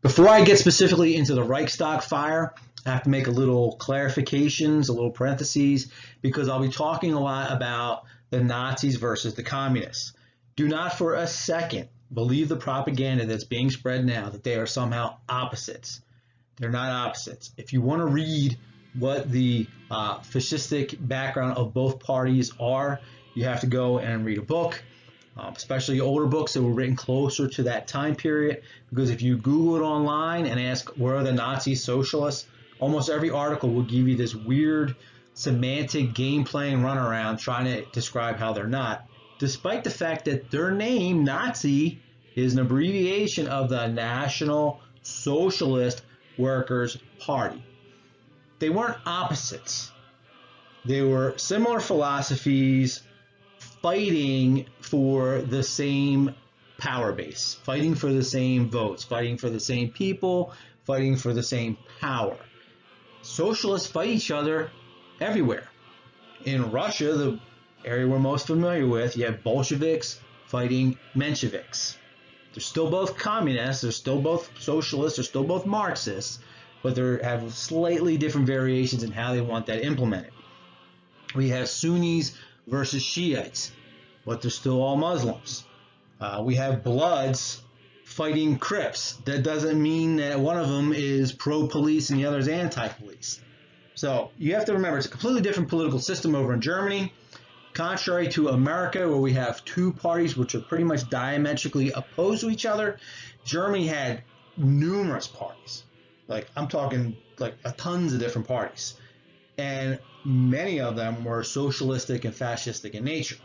Before I get specifically into the Reichstag fire, I have to make a little clarifications, a little parentheses, because I'll be talking a lot about the Nazis versus the communists. Do not for a second believe the propaganda that's being spread now that they are somehow opposites. They're not opposites. If you want to read what the fascistic background of both parties are, you have to go and read a book, especially older books that were written closer to that time period. Because if you Google it online and ask where are the Nazi socialists, almost every article will give you this weird semantic game playing runaround trying to describe how they're not, despite the fact that their name, Nazi, is an abbreviation of the National Socialist Workers Party. They weren't opposites. They were similar philosophies fighting for the same power base, fighting for the same votes, fighting for the same people, fighting for the same power. Socialists fight each other everywhere. In Russia, the area we're most familiar with, you have Bolsheviks fighting Mensheviks. They're still both communists, they're still both socialists, they're still both Marxists, but they have slightly different variations in how they want that implemented. We have Sunnis versus Shiites, but they're still all Muslims. We have Bloods fighting Crips. That doesn't mean that one of them is pro-police and the other is anti-police. So you have to remember, it's a completely different political system over in Germany. Contrary to America, where we have two parties which are pretty much diametrically opposed to each other, Germany had numerous parties. I'm talking tons of different parties. And many of them were socialistic and fascistic in nature.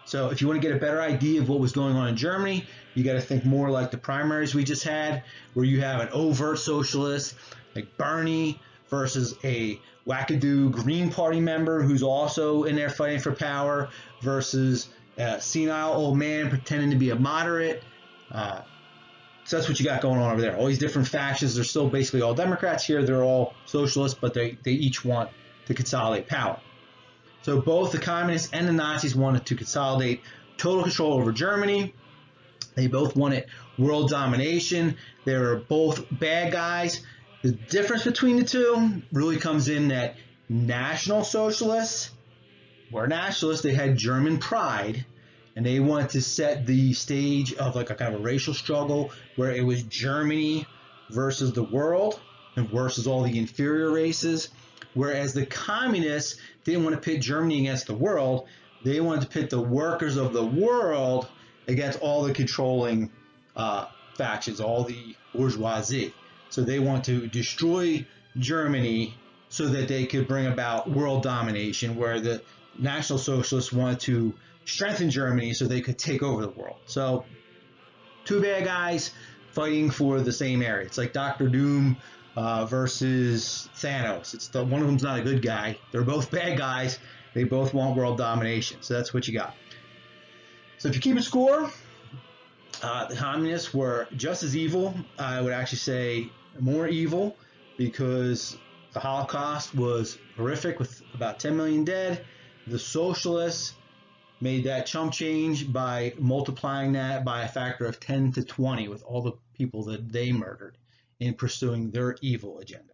So if you want to get a better idea of what was going on in Germany, you got to think more like the primaries we just had, where you have an overt socialist like Bernie versus a wackadoo Green Party member who's also in there fighting for power versus a senile old man pretending to be a moderate. So that's what you got going on over there. All these different factions. They're still basically all Democrats here. They're all socialists, but they each want to consolidate power. So both the communists and the Nazis wanted to consolidate total control over Germany. They both wanted world domination. They were both bad guys. The difference between the two really comes in that National Socialists were nationalists. They had German pride, and they wanted to set the stage of a kind of a racial struggle where it was Germany versus the world and versus all the inferior races. Whereas the communists didn't want to pit Germany against the world. They wanted to pit the workers of the world against all the controlling factions, all the bourgeoisie. So they want to destroy Germany so that they could bring about world domination, where the National Socialists wanted to strengthen Germany so they could take over the world. So two bad guys fighting for the same area. It's like Dr. Doom versus Thanos. One of them's not a good guy. They're both bad guys. They both want world domination. So that's what you got. So if you keep a score, the communists were just as evil. I would actually say more evil, because the Holocaust was horrific with about 10 million dead. The socialists made that chump change by multiplying that by a factor of 10 to 20 with all the people that they murdered in pursuing their evil agenda.